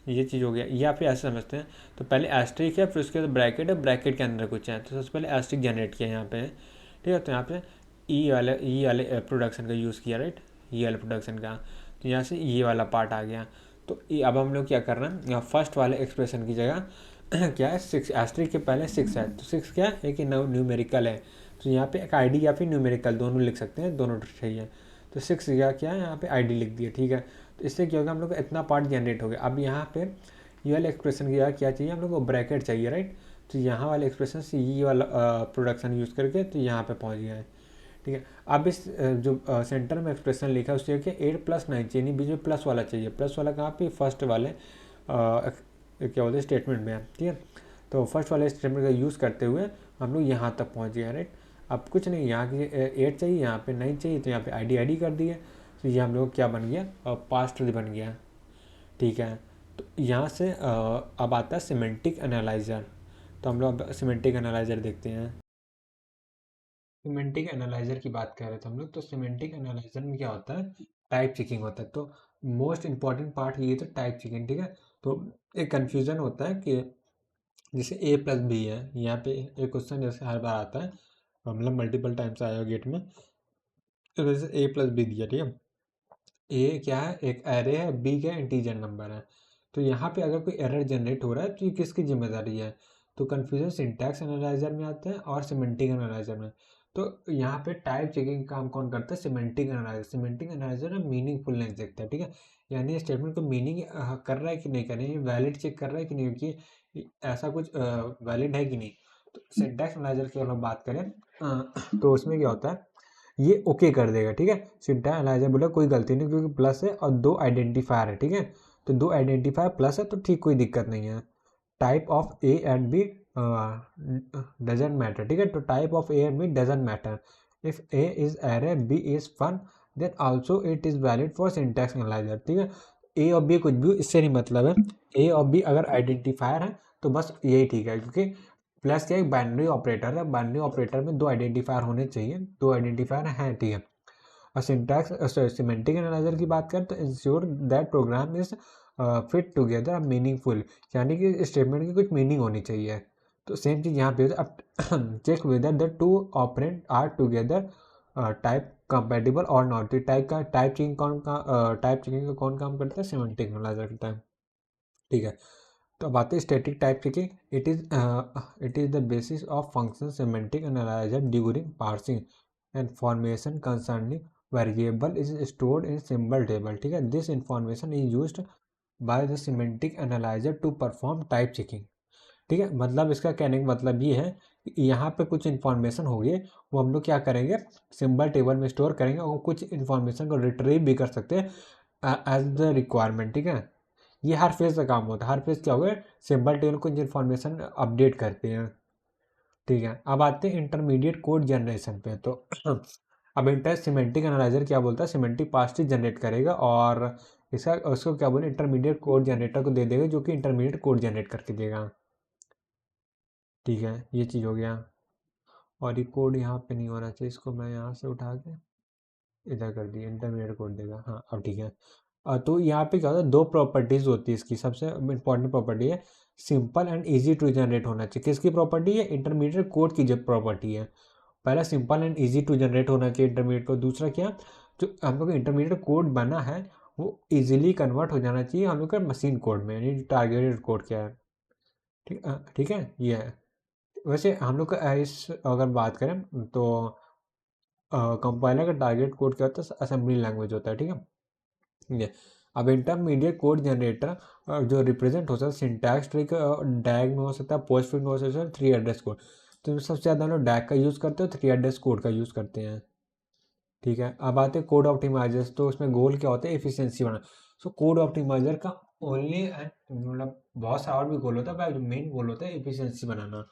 ये चीज़ हो गया, ये आप ऐसे समझते हैं। तो पहले एस्ट्रिक है, फिर उसके बाद ब्रैकेट है, ब्रैकेट के अंदर कुछ है, तो सबसे पहले एस्ट्रिक जनरेट किया यहाँ पे, ठीक है। तो यहाँ पे ई वाले प्रोडक्शन का यूज़ किया, राइट, ई वाले प्रोडक्शन का, तो यहाँ से ये वाला पार्ट आ गया। तो अब हम लोग क्या कर रहे हैं, यहाँ फर्स्ट वाले एक्सप्रेशन की जगह क्या है, 6 एस्ट्रिक के पहले 6 है, तो 6 क्या है, एक न्यूमेरिकल है, तो यहाँ पे एक आईडी या फिर न्यूमेरिकल दोनों लिख सकते हैं, दोनों सही है। तो 6 क्या है, यहाँ पे आईडी लिख दिया, ठीक है। तो इससे क्या होगा, हम लोग को इतना पार्ट जनरेट हो गया। अब यहाँ पे ये वाले एक्सप्रेशन की जगह क्या चाहिए, हम लोग को ब्रैकेट चाहिए, राइट। तो यहाँ वाले एक्सप्रेशन से ये वाला प्रोडक्शन यूज़ करके तो यहाँ पे पहुँच गया है, ठीक है। अब इस जो सेंटर में एक्सप्रेशन लिखा है उससे क्या 8 + 9 चाहिए, बीच में प्लस वाला चाहिए, प्लस वाला कहाँ पे, फर्स्ट वाले क्या बोलते हैं स्टेटमेंट में है, ठीक है। तो फर्स्ट वाले स्टेटमेंट का यूज़ करते हुए हम लोग यहाँ तक पहुँच गए, राइट। अब कुछ नहीं, यहाँ की 8 चाहिए, यहाँ पे 9 चाहिए, तो यहाँ पे ID कर दिए, तो ये हम लोग क्या बन गया, पास्ट ट्री बन गया, ठीक है। तो यहाँ से अब आता है सिमेंटिक एनालाइज़र। तो हम लोग सिमेंटिक एनालाइज़र देखते हैं। सिमेंटिक एनालाइज़र की बात कर रहे थे हम लोग। तो सिमेंटिक एनालाइज़र में क्या होता है, टाइप चेकिंग होता है। तो मोस्ट इंपॉर्टेंट पार्ट ये तो टाइप चेकिंग, ठीक है। तो एक कन्फ्यूज़न होता है कि जैसे A+B है, यहाँ पे एक क्वेश्चन जैसे हर बार आता है, मतलब मल्टीपल टाइम्स आया गेट में, तो जैसे A+B दिया, ठीक है। ए क्या है, एक एरे है, बी क्या इंटीजर नंबर है। तो यहाँ पे अगर कोई एरर जनरेट हो रहा है तो ये किसकी जिम्मेदारी है, तो कन्फ्यूजन सिंटैक्स एनालाइजर में आता है और सिमेंटिक एनालाइजर में। तो यहाँ पे टाइप चेकिंग काम कौन करता है, सिमेंटिक एनालाइजर। सिमेंटिक एनालाइजर में मीनिंगफुलनेस देखता है, ठीक है, यानी स्टेटमेंट को मीनिंग कर रहा है कि नहीं कर रहा है, वैलिड चेक कर रहा है कि नहीं, कि ऐसा कुछ वैलिड है कि नहीं। तो सिंटैक्स एनालाइजर की अगर बात करें तो उसमें क्या होता है, ये ओके कर देगा, ठीक है। सिंटैक्स एनालाइजर बोला कोई गलती नहीं, क्योंकि प्लस है और 2 आइडेंटिफायर है, ठीक है। तो 2 आइडेंटिफायर प्लस है तो ठीक, कोई दिक्कत नहीं है। Type of A and B doesn't matter, ठीक है। तो type of A and B doesn't matter. If A is array, B is fun, then also it is valid for syntax analyser, ठीक है। ए और बी कुछ भी इससे नहीं मतलब है, ए और बी अगर आइडेंटिफायर है तो बस यही ठीक है, क्योंकि प्लस क्या एक बाइनरी ऑपरेटर है, बाइनरी ऑपरेटर में 2 आइडेंटिफायर होने चाहिए, 2 आइडेंटिफायर हैं, ठीक है। और सिंटैक्स सिमेंटिक एनालाइजर की बात करें तो ensure that program is fit together meaningful, यानी कि स्टेटमेंट की कुछ मीनिंग होनी चाहिए। तो सेम चीज़ यहाँ पे अब check whether the two operand are together type compatible और नॉट। टाइप चेकिंग का कौन काम करता है, सिमेंटिक एनालाइजर करता है, ठीक है। तो अब आते हैं static type checking. It is the basis of function semantic analyser during parsing information concerning variable is stored in symbol table, ठीक है। This information is used by the semantic analyser to perform type checking, ठीक है। मतलब इसका कहने का मतलब ये है कि यहाँ पे कुछ इन्फॉर्मेशन होगी, वो हम लोग क्या करेंगे, सिंबल टेबल में स्टोर करेंगे, और कुछ इन्फॉर्मेशन को रिट्रीव भी कर सकते हैं एज द रिक्वायरमेंट, ठीक है। ये हर फेज का काम होता है। हर फेज क्या होगा, सिंबल टेबल को इन्फॉर्मेशन अपडेट करते हैं, ठीक है। अब आते हैं इंटरमीडिएट कोड जनरेशन पे। तो अब इंटर सिमेंटिक एनालाइजर क्या बोलता है, सिमेंटिक पार्स ट्री जनरेट करेगा और इसका उसको क्या बोले, इंटरमीडिएट कोड जनरेटर को दे देगा, जो कि इंटरमीडिएट कोड जनरेट करके देगा, ठीक है। ये चीज़ हो गया। और ये कोड यहाँ पे नहीं होना चाहिए, इसको मैं यहाँ से उठा के इधर कर दिया, इंटरमीडिएट कोड देगा, हाँ अब ठीक है। तो यहाँ पे क्या होता है, 2 प्रॉपर्टीज होती है इसकी। सबसे इंपॉर्टेंट प्रॉपर्टी है simple and easy to generate होना चाहिए। किसकी प्रॉपर्टी है, इंटरमीडिएट कोड की जब प्रॉपर्टी है। पहला simple and easy to generate होना चाहिए इंटरमीडिएट को। दूसरा क्या, जो हम लोग का इंटरमीडिएट कोड बना है वो इजीली कन्वर्ट हो जाना चाहिए हम लोग का मशीन कोड में, यानी टारगेटेड कोड क्या है, ठीक है, ये है। वैसे हम लोग का इस अगर बात करें तो कंपाइलर का टारगेट कोड क्या होता है, असेंबली लैंग्वेज होता है, ठीक है। ये अब इंटरमीडिएट कोड जनरेटर जो रिप्रेजेंट हो सकता है सिंटैक्स ट्री का, डैग में हो सकता है, पोस्ट फिट में हो सकता है, 3 एड्रेस कोड। तो सबसे ज़्यादा हम लोग डैग का यूज़ करते हैं, 3 एड्रेस कोड का यूज़ करते हैं, ठीक है। अब आते हैं कोड ऑप्टिमाइजर्स। तो उसमें गोल क्या होता है, एफिशिएंसी बढ़ाना। सो कोड ऑप्टिमाइजर का ओनली एंड मतलब बहुत सारा और भी गोल होता है, पर मेन गोल होता है एफिशिएंसी बनाना।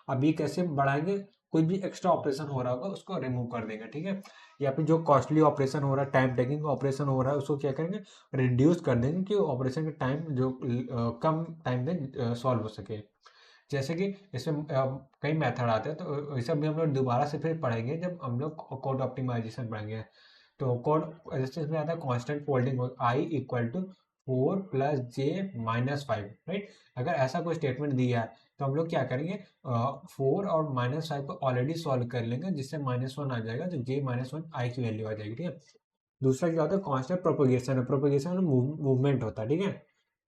अब ये कैसे बढ़ाएंगे, कोई भी एक्स्ट्रा ऑपरेशन हो रहा होगा उसको रिमूव कर देंगे, ठीक है। या फिर जो कॉस्टली ऑपरेशन हो रहा है, टाइम टेकिंग ऑपरेशन हो रहा है, उसको क्या करेंगे, रिड्यूस कर देंगे, कि ऑपरेशन का टाइम जो कम टाइम में सॉल्व हो सके। जैसे कि इसमें कई मेथड आते हैं, तो ये सब भी हम लोग दोबारा से फिर पढ़ेंगे जब हम लोग कोड ऑप्टिमाइजेशन पढ़ेंगे। तो कोड जैसे इसमें आता है constant folding, i equal to 4+j-5, right. अगर ऐसा कोई स्टेटमेंट दिया है तो हम लोग क्या करेंगे, 4 और -5 को ऑलरेडी सॉल्व कर लेंगे, जिससे -1 आ जाएगा, तो j-1 आई की वैल्यू आ जाएगी, ठीक है। दूसरा क्या होता है, कांस्टेंट प्रोपोगेशन है। प्रोपोगेशन में मूवमेंट होता है, ठीक है।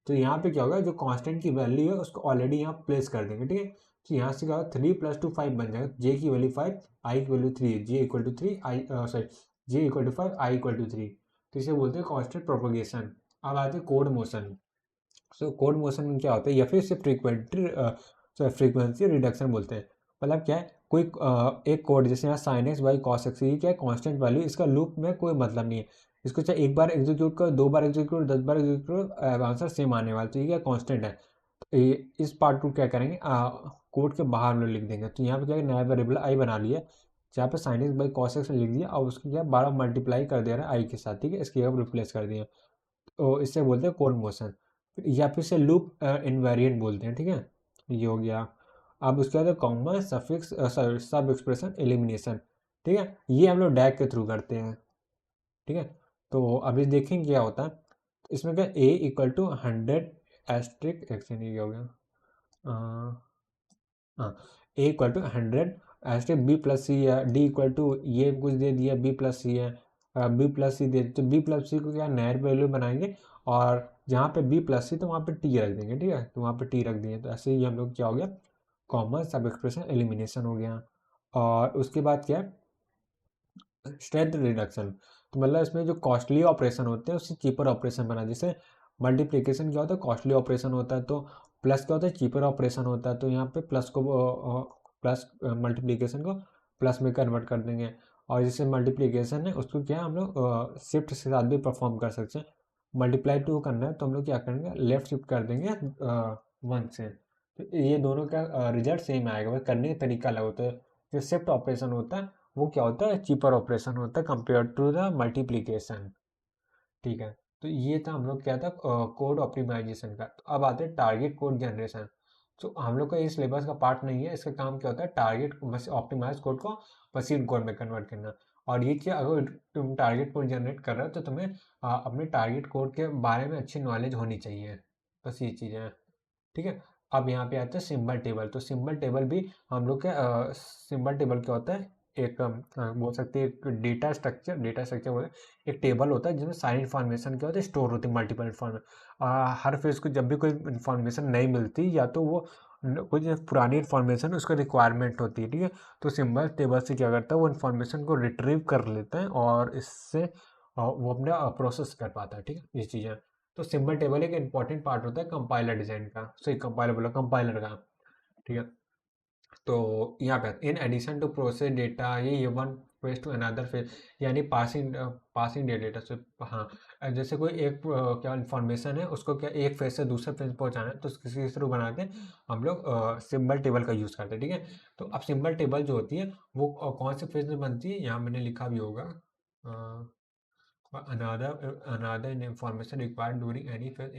तो यहाँ पे क्या होगा, जो कांस्टेंट की वैल्यू है उसको ऑलरेडी यहाँ प्लेस कर देंगे, ठीक है। तो यहाँ से क्या होगा, 3+2 5 बन जाएगा। जे की वैल्यू 5, आई की value 3, j equal to 3, i sorry, j equal to 5, i equal to 3। तो इसे बोलते हैं कांस्टेंट प्रोपोगेशन। अब आते हैं code motion. So code motion में क्या होता है, या फिर इसे फ्रीक्वेंसी रिडक्शन बोलते हैं। मतलब क्या है, कोई एक कोड जैसे यहाँ sine x by cos x, ये क्या है, कांस्टेंट वैल्यू, इसका लूप में कोई मतलब नहीं है। इसको चाहे एक बार एग्जीक्यूट करो, 2 बार एग्जीक्यूट करो, 10 बार एग्जीक्यूट करो, आंसर सेम आने वाला, तो ये क्या कांस्टेंट है। इस पार्ट को क्या करेंगे, कोड के बाहर में लिख देंगे। तो यहाँ पे क्या है, नया वेरिएबल आई बना लिया, जहाँ पे sin x by cos x लिख दिया, और उसको क्या बारह मल्टीप्लाई कर दे रहा है आई के साथ, ठीक है, इसकी जगह रिप्लेस कर दिया। तो इससे बोलते हैं कोड मोशन, या फिर से लूप इनवेरिएंट बोलते हैं, ठीक है। ये हो गया। अब उसके बाद कॉमा सफिक्स सब एक्सप्रेशन एलिमिनेशन, ठीक है, ये हम लोग डैग के थ्रू करते हैं, ठीक है। तो अभी देखेंगे क्या होता है। इसमें क्या a equal to 100 asterisk action, ये हो गया, हाँ, ए इक्वल टू 100 ऐसे बी प्लस सी है, डी इक्वल टू ये कुछ दे दिया बी प्लस सी है, बी प्लस सी दे, तो बी प्लस सी को क्या नया वैल्यू बनाएंगे, और जहाँ पे बी प्लस सी तो वहाँ पे टी रख देंगे, ठीक है, तो वहाँ पे टी रख दिए। तो ऐसे ही हम लोग क्या हो गया, कॉमन सब एक्सप्रेशन एलिमिनेशन हो गया। और उसके बाद क्या है, स्ट्रेंथ रिडक्शन। तो मतलब इसमें जो कॉस्टली ऑपरेशन होते हैं उससे चीपर ऑपरेशन बना, जैसे मल्टीप्लिकेशन क्या होता है, कॉस्टली ऑपरेशन होता है, तो प्लस क्या होता है, चीपर ऑपरेशन होता है। तो यहाँ पे प्लस को प्लस मल्टीप्लिकेशन को प्लस में कन्वर्ट कर देंगे। और जैसे मल्टीप्लिकेशन है उसको क्या हम लोग शिफ्ट के साथ भी परफॉर्म कर सकते हैं। मल्टीप्लाई टू करना है तो हम लोग क्या करेंगे, लेफ्ट शिफ्ट कर देंगे 1 से। तो ये दोनों का रिजल्ट सेम आएगा, बस करने का तरीका अलग होता है। जो शिफ्ट ऑपरेशन होता है वो क्या होता है, चीपर ऑपरेशन होता है कंपेयर टू द मल्टीप्लिकेशन, ठीक है। तो ये था हम लोग क्या था, कोड ऑप्टिमाइजेशन का। तो अब आते हैं टारगेट कोड जनरेशन। तो हम लोग का ये सिलेबस का पार्ट नहीं है, इसका काम क्या होता है, टारगेट ऑप्टिमाइज कोड को मशीन कोड में कन्वर्ट करना। और ये क्या, अगर तुम टारगेट कोड जनरेट कर रहे हो तो तुम्हें अपने टारगेट कोड के बारे में अच्छी नॉलेज होनी चाहिए, बस ये चीज़ें हैं, ठीक है। अब यहाँ पे आते हैं सिंबल टेबल। तो सिंबल टेबल भी हम लोग के सिंबल टेबल क्या होता है, एक बोल सकते हैं एक डेटा स्ट्रक्चर बोले, एक टेबल होता है जिसमें सारी इन्फॉर्मेशन क्या होती है, स्टोर होती है, मल्टीपल इन्फॉर्मेशन। हर फेज को जब भी कोई इन्फॉर्मेशन नहीं मिलती, या तो वो कुछ पुरानी इन्फॉर्मेशन उसका रिक्वायरमेंट होती है, ठीक है। तो सिंबल टेबल से क्या करता है, वो इन्फॉर्मेशन को रिट्रीव कर लेता है, और इससे वो अपना प्रोसेस कर पाता है, ठीक है, ये चीज़ें। तो सिंबल टेबल एक इंपॉर्टेंट पार्ट होता है कंपाइलर डिजाइन का, सही कंपाइलर बोला, कंपाइलर का, ठीक है। तो यहाँ पे in addition to process data, ये one phase to another phase, यानी पासिंग डेटा से, हाँ, जैसे कोई एक क्या इन्फॉर्मेशन है उसको क्या एक फेज से दूसरे फेज पहुंचाना है, तो किसी थ्रू बना के हम लोग सिंबल टेबल का यूज़ करते हैं, ठीक है। तो अब सिंबल टेबल जो होती है वो कौन से फेज में बनती है, यहाँ मैंने लिखा भी होगा, another information required during any phase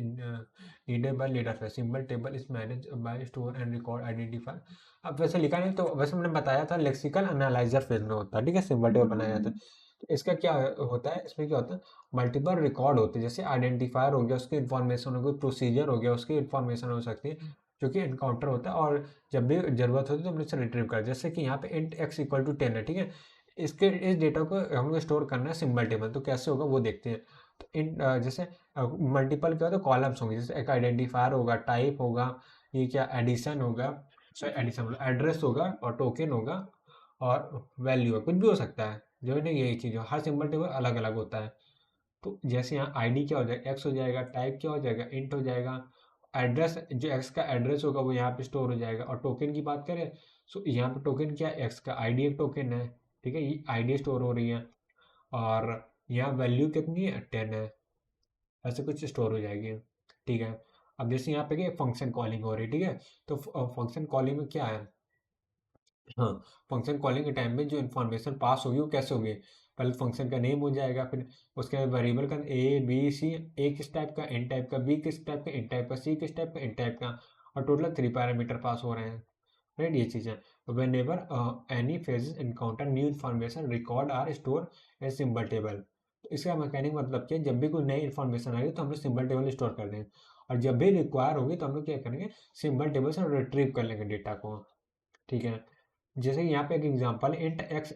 needed by later phase. Symbol table is managed by store and record identifier. अब वैसे लिखा नहीं, तो वैसे मैंने बताया था लेक्सिकल एनालाइजर फेज में होता है, ठीक है, सिंबल टेबल बनाया जाता है। तो इसका क्या होता है, इसमें क्या होता है, मल्टीपल रिकॉर्ड होते हैं, जैसे आइडेंटिफायर हो गया उसकी इन्फॉर्मेशन हो गई, प्रोसीजर हो गया उसकी इन्फॉर्मेशन हो सकती है, जो कि इनकाउंटर होता है, और जब भी जरूरत होती है तो हम इसे रिट्रीव कर, जैसे कि यहाँ पे इंट x इक्वल टू 10 है, ठीक है। इसके इस डेटा को हमको स्टोर करना है सिंबल टेबल, तो कैसे होगा वो देखते हैं। तो इन जैसे मल्टीपल क्या होता है, कॉलम्स होंगे, जैसे एक आइडेंटिफायर होगा, टाइप होगा, ये क्या एडिशन होगा, सॉरी एडिशन मतलब एड्रेस होगा, और टोकन होगा, और वैल्यू है, कुछ भी हो सकता है, जो है ना, यही चीज़ हो, हर सिंबल टेबल अलग अलग होता है। तो जैसे यहाँ आईडी क्या हो जाएगा, एक्स हो जाएगा, टाइप क्या हो जाएगा, इंट हो जाएगा, एड्रेस जो एक्स का एड्रेस होगा वो यहाँ पे स्टोर हो जाएगा। और टोकन की बात करें, सो यहाँ पे टोकन क्या है, एक्स का आईडी एक टोकन है, ठीक है, ये आईडी स्टोर हो रही है, और यहाँ वैल्यू कितनी है, 10 है, ऐसे कुछ स्टोर हो जाएगी, ठीक है। अब जैसे यहाँ पे क्या फंक्शन कॉलिंग हो रही है, ठीक है, तो फंक्शन कॉलिंग में क्या है, हाँ, फंक्शन कॉलिंग के टाइम में जो इन्फॉर्मेशन पास होगी वो कैसे होगी, पहले फंक्शन का नेम हो जाएगा, फिर उसके वेरिएबल का ए बी सी, ए किस टाइप का, एन टाइप का, बी किस टाइप का, एन टाइप का, सी किस टाइप का, एन टाइप का, और टोटल 3 पैरामीटर पास हो रहे हैं, राइट, ये चीज़ें। Whenever any phases encounter new information record are store a symbol table. तो इसका मैकेनिक मतलब क्या है, जब भी कोई नई इन्फॉर्मेशन आएगी तो हम लोग सिंबल टेबल स्टोर कर देंगे, और जब भी रिक्वायर होगी तो हम लोग क्या करेंगे, सिंबल टेबल से रिट्रीव कर लेंगे डेटा को, ठीक है। जैसे कि यहाँ पे एक एग्जांपल इंट एक्स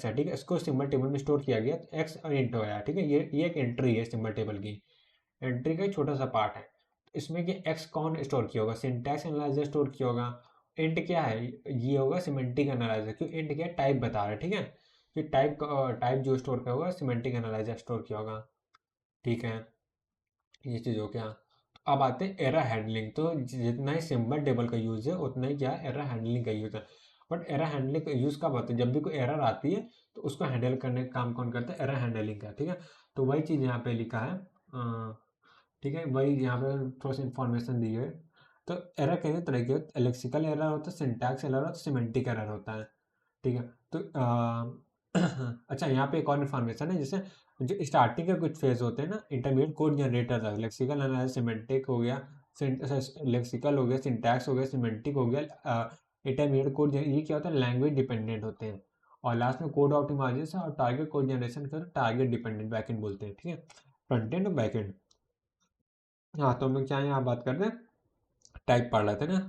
है, ठीक है, इसको सिंबल टेबल में स्टोर किया गया, एक्स इंट हो गया, ठीक है, ये एक एंट्री है सिंबल टेबल की, एंट्री का एक छोटा सा पार्ट है। इसमें कि एक्स कौन स्टोर किया होगा, सिंटैक्स एनालाइजर स्टोर किया होगा। इंट क्या है, ये होगा सिमेंटिक एनालाइजर, क्यों इंट क्या टाइप बता रहा है, ठीक है, कि टाइप जो स्टोर किया होगा सिमेंटिक एनालाइजर स्टोर किया होगा, ठीक है, ये चीज़ हो गया। तो अब आते हैं एरर हैंडलिंग। तो जितना ही सिंबल टेबल का यूज़ है उतना ही क्या एरर हैंडलिंग का यूज़ है। बट एरर हैंडलिंग का यूज़ कब होता है, जब भी कोई एरर आती है तो उसको हैंडल करने का काम कौन करता है, एरर हैंडलिंग का, ठीक है। तो वही चीज़ यहाँ पे लिखा है, ठीक है, वही यहाँ पे थोड़ा सा इन्फॉर्मेशन दी है। तो एरर कितने तरह के होते हैं, लेक्सिकल एरर होता है, सिंटैक्स एरर होता है, सिमेंटिक एरर होता है, ठीक है। तो अच्छा, यहाँ पे एक और इन्फॉर्मेशन है, जैसे जो स्टार्टिंग के कुछ फेज होते हैं ना, इंटरमीडिएट कोड जनरेटर है, लेक्सिकल एनालिसिस, सिमेंटिक हो गया, लेक्सिकल हो गया, सिंटैक्स हो गया, सिमेंटिक हो गया, इंटरमीडिएट कोड, ये क्या होता है, लैंग्वेज डिपेंडेंट होते हैं। और लास्ट में कोड ऑप्टिमाइजेशन और टारगेट कोड जनरेशन कर टारगेट डिपेंडेंट बैकएंड बोलते हैं, ठीक है, फ्रंट एंड और बैकएंड। हाँ, तो हम लोग क्या यहाँ बात कर रहे हैं, टाइप पढ़ रहे थे ना,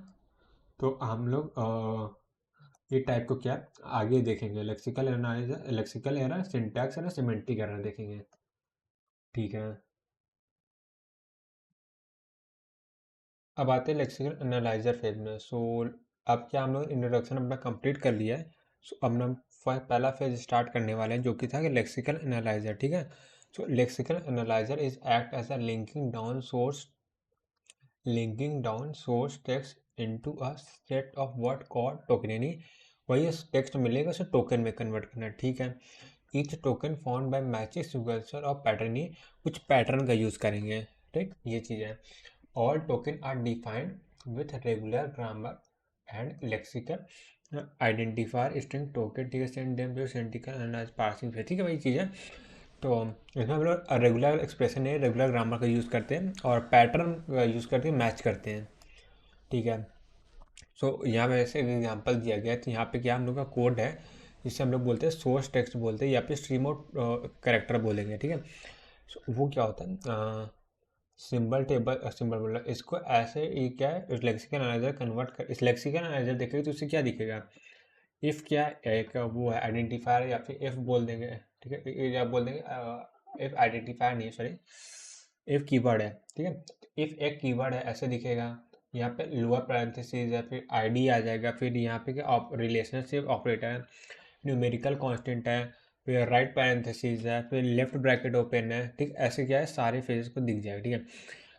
तो हम लोग ये टाइप को क्या आगे देखेंगे, lexical analysis, lexical error, syntax error, semantic error देखेंगे, ठीक है। अब आते हैं लेक्सिकल एनालाइजर फेज में। सो अब क्या हम लोग इंट्रोडक्शन अपना कंप्लीट कर लिया है। सो अब हम पहला फेज स्टार्ट करने वाले हैं, जो कि था कि लेक्सिकल एनालाइजर, ठीक है। So lexical analyser is act as a linking down source text into a set of word called token, यानी वही टेक्स्ट मिलेगा उसे टोकन में कन्वर्ट करना, ठीक है। Each token found by matching signature और पैटर्न, ही कुछ पैटर्न का यूज़ करेंगे, ठीक, ये चीज़ है। All token are defined with regular grammar and lexical identifier string token, ठीक है, send them to syntactical analyse parsing, ठीक है, वही चीज़ है। तो इसमें हम लोग रेगुलर एक्सप्रेशन है, रेगुलर ग्रामर का यूज़ करते हैं और पैटर्न का यूज़ करके मैच करते हैं, ठीक है। सो यहाँ पे ऐसे एक एग्जांपल दिया गया है, तो यहाँ पे क्या हम लोग का कोड है, जिसे हम लोग बोलते हैं सोर्स टेक्स्ट बोलते हैं, या फिर स्ट्रीम ऑफ कैरेक्टर बोलेंगे, ठीक है। सो वो क्या होता है, सिंबल टेबल, सिंबल बोल रहा है इसको, ऐसे ये क्या है, इस लेक्सिकल एनालाइजर कन्वर्ट कर, इस लेक्सिकल एनालाइजर देखेगा तो उससे क्या दिखेगा, इफ़ क्या एक वो है आइडेंटिफायर, या फिर इफ़ बोल देंगे, ठीक है, या बोल देंगे इफ़ आइडेंटिफायर नहीं, सॉरी, इफ़ कीवर्ड है, ठीक है। इफ़ एक कीवर्ड है ऐसे दिखेगा, यहाँ पे लोअर पैरेंथेसिस है, फिर आईडी आ जाएगा, फिर यहाँ पे क्या रिलेशनशिप ऑपरेटर है, न्यूमेरिकल कांस्टेंट है, फिर राइट पैरेंथेसिस है, फिर लेफ्ट ब्रैकेट ओपन है, ठीक, ऐसे क्या है सारे फेजेस को दिख जाएगा, ठीक है।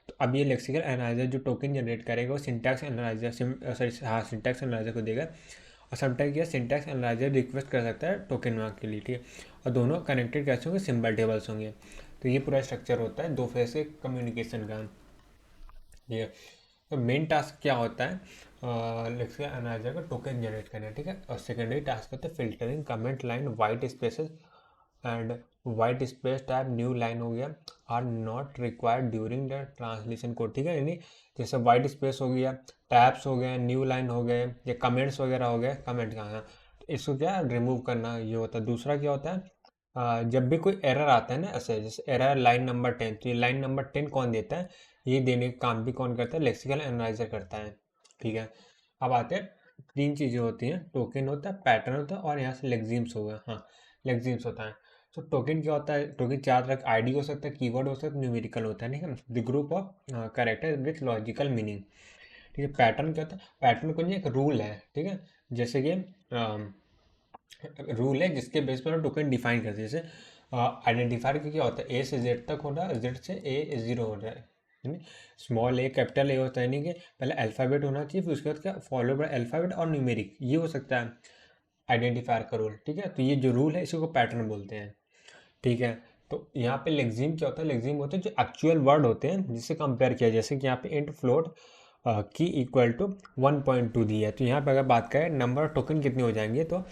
तो अब ये लेक्सिकल एनालाइजर जो टोकन जनरेट करेगा वो सिंटैक्स एनालाइजर, सॉरी हाँ, सिंटैक्स एनालाइजर को देगा, और समटाइम क्या सिंटैक्स एनालाइजर रिक्वेस्ट कर सकता है टोकन मार्क के लिए, ठीक है। और दोनों कनेक्टेड कैसे होंगे, सिंबल टेबल्स होंगे। तो ये पूरा स्ट्रक्चर होता है दो फेज के कम्युनिकेशन का, ठीक है। तो मेन टास्क क्या होता है, लेक्सिकल एनालाइजर का टोकन जनरेट करना, ठीक है। और सेकेंडरी टास्क होता है filtering comment line, white spaces and white space type new line हो गया, are not required during the translation code, ठीक है। यानी जैसे वाइट स्पेस हो गया, टैब्स हो गए, न्यू लाइन हो गए, या कमेंट्स वगैरह हो गए, कमेंट कहाँ है, तो इसको क्या रिमूव करना ये होता है। दूसरा क्या होता है, जब भी कोई एरर आता है ना, ऐसे जैसे एरर लाइन नंबर 10, तो ये लाइन नंबर 10 कौन देता है, ये देने का काम भी कौन करता है, लेक्सिकल एनालाइजर करता है, ठीक है। अब आते हैं, तीन चीज़ें होती हैं, टोकन होता है, पैटर्न होता है, और यहाँ से लेक्सिम्स होगा, हाँ, लेक्सिम्स होता है। तो टोकन क्या होता है, टोकन चार तरह का आईडी हो सकता है, कीवर्ड हो सकता है, न्यूमेरिकल होता है, ठीक है, the group of character with logical meaning, ठीक है। पैटर्न क्या होता है, पैटर्न को एक रूल है, ठीक है, जैसे कि रूल है जिसके बेस पर हम टोकन डिफाइन करते हैं, जैसे आइडेंटिफायर क्या होता है, ए से जेड तक होना, जेड से ए जीरो हो रहा है, स्मॉल ए कैपिटल ए होता है, नहीं कि पहले अल्फ़ाबेट होना चाहिए, फिर उसके बाद क्या फॉलो बाय अल्फ़ाबेट और न्यूमेरिक, ये हो सकता है आइडेंटिफायर का रूल, ठीक है। तो ये जो रूल है इसी को पैटर्न बोलते हैं, ठीक है। तो यहाँ पे लेक्सिम क्या होता है, लेक्सिम होते हैं जो एक्चुअल वर्ड होते हैं जिससे कंपेयर किया, जैसे कि यहाँ पे इंट फ्लोट की इक्वल टू 1.2 दी है, तो यहाँ पे अगर बात करें नंबर ऑफ टोकन कितने हो जाएंगे, तो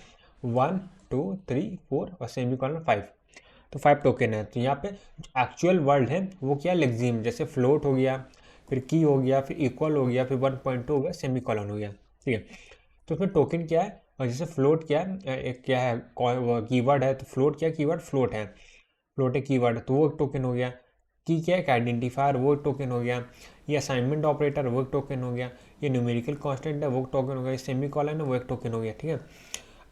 1 2 3 4 और सेमी कॉलन 5, तो 5 टोकन है। तो यहाँ पे एक्चुअल वर्ड है वो क्या है, लेक्सिम, जैसे फ्लोट हो गया, फिर की हो गया, फिर इक्वल हो गया, फिर 1.2 हो गया, सेमी कॉलन हो गया, ठीक है। तो उसमें टोकन क्या है, और जैसे फ्लोट क्या है, एक क्या है कीवर्ड है, तो फ्लोट क्या कीवर्ड फ्लोट है, फ्लोट है कीवर्ड, तो वो एक टोकन हो गया। की क्या है, आइडेंटिफायर, वो एक टोकन हो गया। ये असाइनमेंट ऑपरेटर, वो एक टोकन हो गया। ये न्यूमेरिकल कांस्टेंट है, वो एक टोकन हो गया। सेमी कॉलन है, वो एक टोकन हो गया, ठीक है।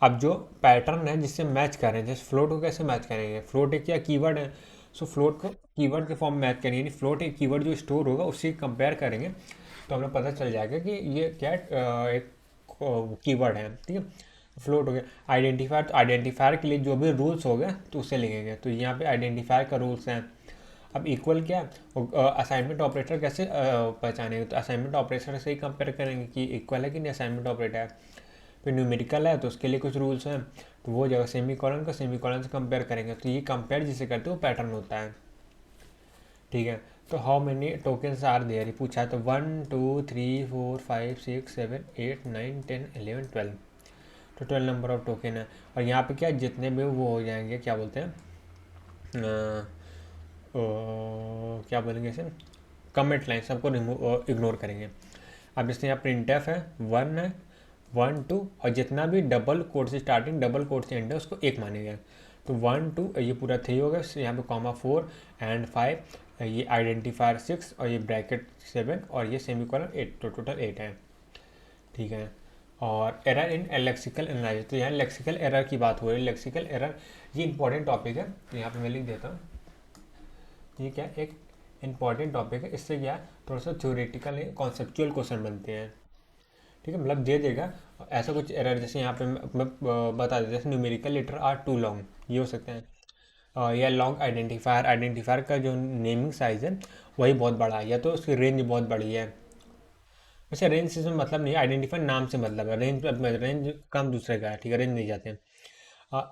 अब जो पैटर्न है जिससे मैच कर रहे हैं, जैसे फ्लोट को कैसे मैच करेंगे, फ्लोट एक क्या कीवर्ड है, सो फ्लोट को कीवर्ड के फॉर्म में मैच करेंगे, यानी फ्लोट एक कीवर्ड जो स्टोर होगा उससे कंपेयर करेंगे, तो हमें पता चल जाएगा कि ये क्या एक कीवर्ड है, ठीक है। फ्लोट हो गया। आइडेंटिफायर, तो आइडेंटिफायर के लिए जो भी रूल्स हो गए तो उसे लिखेंगे, तो यहाँ पे आइडेंटिफायर का रूल्स हैं। अब इक्वल क्या, असाइनमेंट ऑपरेटर कैसे पहचानेंगे, तो असाइनमेंट ऑपरेटर से ही कंपेयर करेंगे कि इक्वल है कि नहीं असाइनमेंट ऑपरेटर है। फिर न्यूमेरिकल है तो उसके लिए कुछ रूल्स हैं, तो वो जगह सेमी कॉलन का सेमी कॉलन से कंपेयर करेंगे, तो ये कंपेयर जिसे करते हैं वो पैटर्न होता है, ठीक है। तो how many tokens are there ये पूछा है, तो 1 2 3 4 5 6 7 8 9 10 11 12, तो 12 नंबर ऑफ टोकन है। और यहाँ पे क्या जितने भी वो हो जाएंगे, क्या बोलते हैं, क्या बोलेंगे इसे, कमेंट लाइन, सबको रिमूव इग्नोर करेंगे। अब जैसे यहाँ प्रिंट एफ है, 1 है, 1 2, और जितना भी डबल कोड से स्टार्टिंग डबल कोड से एंड है उसको एक मानेगा। तो 1 2 ये पूरा 3 हो गया, यहाँ पे कॉमा 4 एंड 5, ये आइडेंटिफायर 6 और ये ब्रैकेट 7 और ये सेमीकोलन 8, तो टोटल 8 है। ठीक है। और एरर इन लेक्सिकल एनालिसिस, तो यहाँ लेक्सिकल एरर की बात हो रही है। लेक्सिकल एरर ये इंपॉर्टेंट टॉपिक है, तो यहाँ पे मैं लिख देता हूँ। ये क्या एक इंपॉर्टेंट टॉपिक है, इससे क्या थोड़ा सा थ्योरेटिकल कॉन्सेप्चुअल क्वेश्चन बनते हैं। ठीक है, मतलब दे देगा ऐसा कुछ एरर, जैसे यहाँ पे मैं बता देता, जैसे numerical letter are too long, ये हो सकते हैं, या लॉन्ग आइडेंटिफायर, आइडेंटिफायर का जो नेमिंग साइज है वही बहुत बड़ा है, या तो उसकी रेंज बहुत बड़ी है। वैसे रेंज से मतलब नहीं, आइडेंटिफायर नाम से मतलब है, रेंज काम दूसरे का है। ठीक है, रेंज नहीं जाते हैं।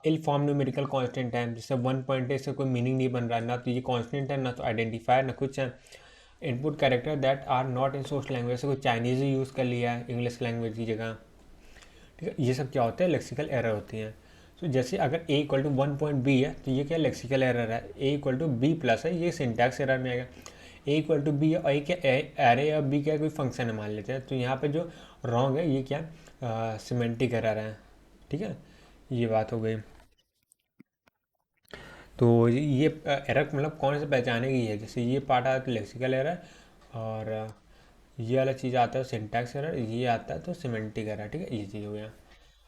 इल फॉर्म न्यूमेरिकल कांस्टेंट है, जैसे 1 पॉइंट है, इससे कोई मीनिंग नहीं बन रहा है, ना तो ये कांस्टेंट है, ना तो आइडेंटिफायर, ना कुछ है। Input character that are not in source language, से कोई चाइनीज़ ही यूज़ कर लिया है इंग्लिश लैंग्वेज की जगह। ठीक है, ये सब क्या होता है, लेक्सिकल एरर होती हैं। तो जैसे अगर a इक्वल टू 1.b है, तो ये क्या लेक्सिकल एरर है। a equal to b plus है, ये सिंटैक्स एरर में आएगा। a इक्वल टू b है, और ये क्या एरे या b क्या कोई फंक्शन है मान लेते हैं, तो यहाँ पे जो रॉन्ग है ये क्या सिमेंटिक एरर है। ठीक है, ये बात हो गई। तो ये एरर मतलब कौन से पहचाने की है, जैसे ये पार्ट आता है तो लेक्सिकल एरर, और ये वाला चीज़ आता है सिंटैक्स एरर, ये आता है तो सिमेंटिक एरर। ठीक है, ये चीज़ हो गया।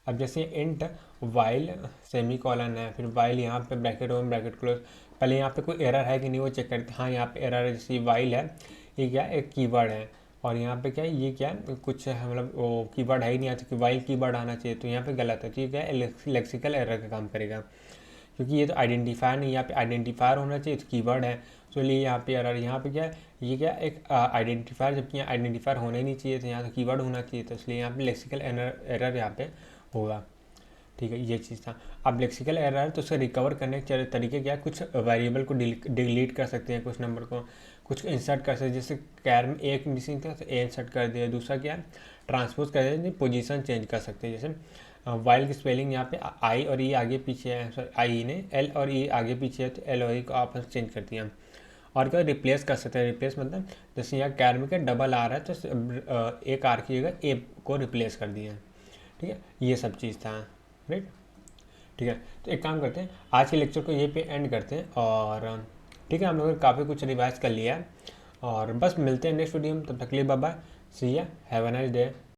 अब जैसे इंट वाइल सेमी कॉलन है, फिर वाइल यहाँ पे ब्रैकेट ओपन ब्रैकेट क्लोज, पहले यहाँ पे कोई एरर है कि नहीं वो चेक करते। हाँ, यहाँ पे एरर है, जैसे वाइल है, ये क्या एक कीवर्ड है, और यहाँ पे क्या है, ये क्या कुछ है, मतलब वो कीवर्ड है ही नहीं, आता कि वाइल कीवर्ड आना चाहिए, तो यहाँ पे गलत है। तो ये क्या है लेक्सिकल एरर का काम करेगा, क्योंकि ये तो आइडेंटिफायर नहीं, यहाँ पे आइडेंटिफायर होना चाहिए, तो कीवर्ड है, तो लिए यहाँ पे एरर। यहाँ पे क्या है, ये क्या एक आइडेंटिफायर, जबकि यहाँ आइडेंटिफायर होना ही नहीं चाहिए, तो यहाँ तो कीवर्ड होना चाहिए, तो इसलिए यहाँ पे लेक्सिकल एरर यहाँ पे होगा। ठीक है, ये चीज़ था। अब लेक्सिकल एरर है तो उसे रिकवर करने के तरीके क्या है, कुछ वेरिएबल को डिलीट कर सकते हैं, कुछ नंबर को कुछ इंसर्ट कर सकते हैं, जैसे कैर में एक मिसिंग था तो ए इंसर्ट कर दिया। दूसरा क्या है, ट्रांसपोज कर दिया, पोजीशन चेंज कर सकते हैं, जैसे वाइल की स्पेलिंग यहाँ पे आई और ई आगे पीछे है, सॉरी आई ने एल और ई आगे पीछे है, तो एल और ई को आपस में चेंज कर दिया। और क्या रिप्लेस कर सकते हैं, रिप्लेस मतलब जैसे यहाँ कैर में क्या डबल आ रहा है, तो एक आर की जगह ए को रिप्लेस कर दिया। ठीक है, ये सब चीज़ था। राइट, ठीक है, तो एक काम करते हैं, आज के लेक्चर को यहीं पे एंड करते हैं, और ठीक है, हम लोगों ने काफ़ी कुछ रिवाइज कर लिया है, और बस मिलते हैं नेक्स्ट वीडियो में, तब तक के लिए बाय बाय, सी या, हैव अ नाइस डे।